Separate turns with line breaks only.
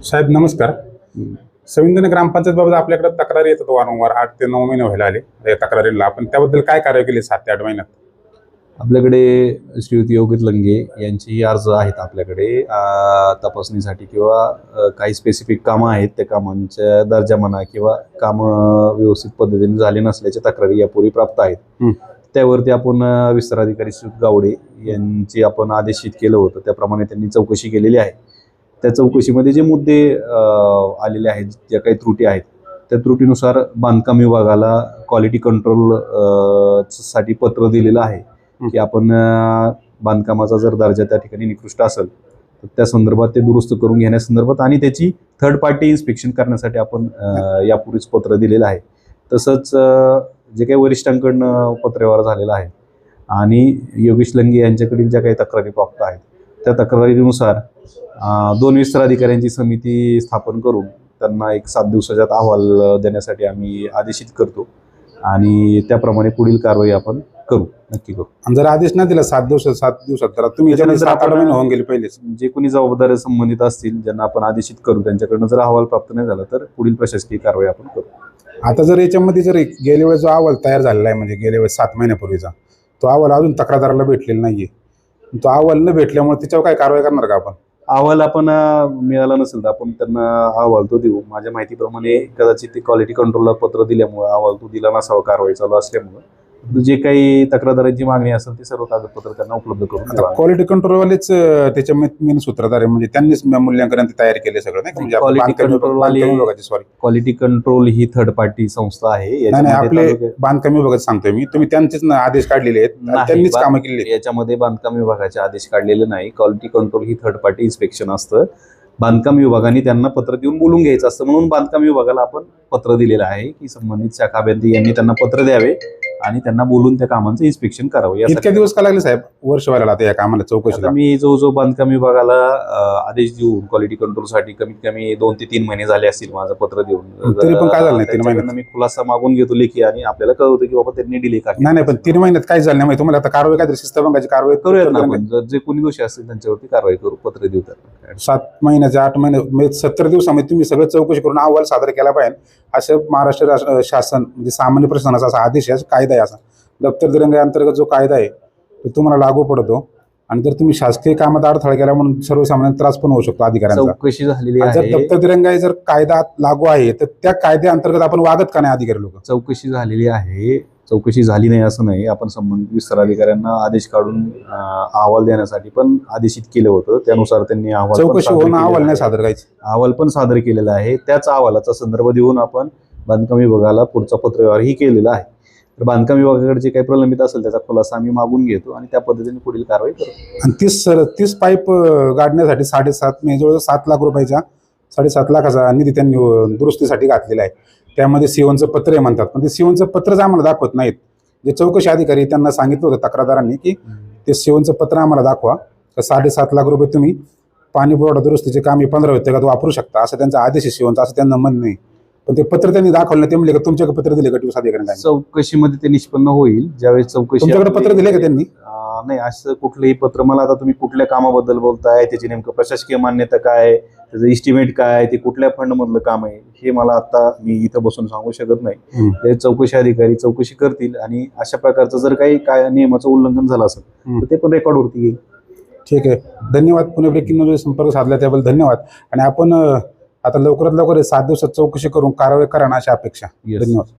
साहेब नमस्कार. संविधान ग्रामपंचायत बाबत आपल्याकडे तक्रारी येतात वारंवार. 8 ते 9 महिने व्हायला आले या तक्रारीला. आपण त्याबद्दल काय कार्य केले 7 ते 8 महिन्यात?
आपल्याकडे श्रीयुत योगित लंगे यांची अर्ज आहेत आपल्याकडे तपासणीसाठी किंवा काही स्पेसिफिक कामं आहेत, त्या कामांच्या दर्जा म्हणा किंवा कामं व्यवस्थित पद्धतीने झाले नसल्याच्या तक्रारी यापूर्वी प्राप्त आहेत. त्यावरती आपण विस्तार अधिकारी श्रीयुत गावडे यांची आपण आदेशित केलं होतं, त्याप्रमाणे त्यांनी चौकशी केलेली आहे. त्या चौकशीमध्ये जे मुद्दे आलेले आहेत, ज्या काही त्रुटी आहेत, त्या त्रुटीनुसार बांधकाम विभागाला क्वालिटी कंट्रोल साठी पत्र दिलेलं आहे की आपण बांधकामाचा जर दर्जा त्या ठिकाणी निकृष्ट असेल तर त्या संदर्भात ते दुरुस्त करून घेण्यासंदर्भात आणि त्याची थर्ड पार्टी इन्स्पेक्शन करण्यासाठी आपण यापूर्वीच पत्र दिलेलं आहे. तसंच जे काही वरिष्ठांकडनं पत्रव्यवहार झालेला आहे आणि योगेश लंगे यांच्याकडील ज्या काही तक्रारी प्राप्त आहेत, त्या तक्रारीनुसार 2 विस्तार अधिकाऱ्यांची समिती स्थापन करून त्यांना एक 7 दिवसाच्या आत अहवाल देण्यासाठी आम्ही आदेशित करतो आणि त्याप्रमाणे पुढील कारवाई आपण नक्की करू.
आणि जर आदेश नाही दिला 7 दिवसात तर तुम्ही 7-8 महिने होऊन गेले पहिलेच.
जे कोणी जबाबदार संबंधित असतील ज्यांना आपण आदेशित करू त्यांच्याकडनं जर अहवाल प्राप्त नाही झाला तर पुढील प्रशासकीय कारवाई आपण करू.
आता जर याच्यामध्ये जर गेल्या वेळेस जो अहवाल तयार झालेला आहे, म्हणजे गेल्या वेळेस 7 महिन्यापूर्वीचा, तो अहवाल अजून तक्रारदाराला भेटलेला नाहीये. तो अहवाल न भेटल्यामुळे त्याच्यावर काय कारवाई करणार का आपण?
अहवाल आपण मिळाला नसेल तर आपण त्यांना अहवाल तो देऊ. माझ्या माहितीप्रमाणे कदाचित ते क्वालिटी कंट्रोलला पत्र दिल्यामुळे अहवाल तो दिला नसावा, कारवाई चालू असल्यामुळे जे काही तक्रारदारांची मागणी असेल ते सर्व कागदपत्र त्यांना उपलब्ध करून द्यावा.
क्वालिटी कंट्रोलवालेच त्याच्या मेन सूत्रधार आहे, म्हणजे त्यांनीच मूल्यांकन तयार केले सगळं, नाही का? म्हणजे
क्वालिटी कंट्रोल ही थर्ड पार्टी संस्था आहे.
आपले बांधकाम विभागात सांगतोय मी, तुम्ही त्यांचेच आदेश काढलेले आहेत, त्यांनीच कामं केलेली.
याच्यामध्ये बांधकाम विभागाचे आदेश काढलेले नाही. क्वालिटी कंट्रोल ही थर्ड पार्टी इन्स्पेक्शन असतं. बांधकाम विभागाने त्यांना पत्र देऊन बोलून घ्यायचं असतं, म्हणून बांधकाम विभागाला आपण पत्र दिलेलं आहे की संबंधित शाखा अभियंते यांनी त्यांना पत्र द्यावे आणि त्यांना बोलून त्या कामांचं इन्स्पेक्शन करावं.
इतक्या दिवस का लागले साहेब? वर्ष व्हायला आता या कामाला, चौकशीला?
मी जो बांधकाम विभागाला आदेश देऊन क्वालिटी कंट्रोलसाठी कमीत कमी 2 ते 3 महिने झाले असतील माझं पत्र देऊन.
तरी पण काय झालं नाही 3 महिन्यात?
मी खुलासा मागून घेतो लेखी आणि आपल्याला कळवतं की बाबा त्यांनी डिले का.
नाही पण 3 महिन्यात काय झालं नाही? तुम्हाला आता कारवाई काय शिस्तभंगाची कारवाई
करूयात ना आपण. जर जे कोणी दोषी असतील त्यांच्यावरती कारवाई करू, पत्र देऊ. तर
7 महिन्याचे 8 महिने 70 दिवसामध्ये तुम्ही सगळं चौकशी करून अहवाल सादर केला पाहिजे, असं महाराष्ट्र शासन म्हणजे सामान्य प्रशासनाचा असा आदेश आहे, कायदा आहे. असा दप्तर दिरंगाई अंतर्गत जो कायदा आहे तो तुम्हाला लागू पडतो. आणि जर तुम्ही शासकीय कामात अडथळा केला म्हणून सर्वसामान्य त्रास पण होऊ शकतो अधिकाऱ्यांचा.
चौकशी झालेली आहे.
जर दप्तर दिरंगाई जर कायदा लागू आहे तर त्या कायद्या अंतर्गत आपण वागत का नाही अधिकारी लोक?
चौकशी झालेली आहे. चौकशी झाली नाही असं नाही. आपण संबंधित विस्तार अधिकाऱ्यांना आदेश काढून अहवाल देण्यासाठी पण आदेशित केलं होतं. त्यानुसार त्यांनी
चौकशी होऊन अहवाल नाही सादर करायचे.
अहवाल पण सादर केलेला आहे. त्याच अहवालाचा संदर्भ देऊन आपण बांधकाम विभागाला पुढचा पत्रव्यवहारही केलेला आहे. तर बांधकाम विभागाकडे जे काही प्रलंबित असेल त्याचा खुलासा आम्ही मागून घेतो आणि त्या पद्धतीने पुढील कारवाई करतो.
आणि 30 पाईप गाडण्यासाठी 7.5 जवळ 7 लाख रुपयाचा 7.5 लाखाचा निधी त्यांनी दुरुस्तीसाठी घातलेला आहे. त्यामध्ये सीओचं पत्र आहे म्हणतात, पण ते सीओचं पत्रच आम्हाला दाखवत नाहीत. जे चौकशी अधिकारी त्यांना सांगितलं होतं तक्रारदारांनी की ते सीओचं पत्र आम्हाला दाखवा, तर 7.5 लाख रुपये तुम्ही पाणी पुरवठा दुरुस्तीचे काम 15 व्यक्तिगत वापरू शकता, असं त्यांचा आदेश आहे सीओचा, असं त्यांना म्हणणं नाही. पण ते पत्र त्यांनी दाखवलं, ते म्हणले का तुमच्याकडे पत्र दिले का अधिकाऱ्यांनी?
चौकशीमध्ये ते निष्पन्न होईल ज्यावेळेस चौकशी.
तुमच्याकडे पत्र दिले का त्यांनी?
नाही, असं कुठलंही पत्र. मला आता तुम्ही कुठल्या कामाबद्दल बोलताय, त्याची नेमकं प्रशासकीय मान्यता काय, त्याचं इस्टिमेट काय, ते कुठल्या फंड मधलं काम आहे, हे मला आता मी इथं बसून सांगू शकत नाही. ते चौकशी अधिकारी चौकशी करतील आणि अशा प्रकारचं जर काही काय नियमाचं उल्लंघन झालं असेल तर ते पण रेकॉर्डवरती येईल.
ठीक आहे, धन्यवाद. पुणे ब्रेकिंग न्यूज संपर्क साधला त्याबद्दल धन्यवाद. आणि आपण आता लवकरात लवकर 7 दिवसात चौकशी करून कारवाई करा अशी अपेक्षा. धन्यवाद.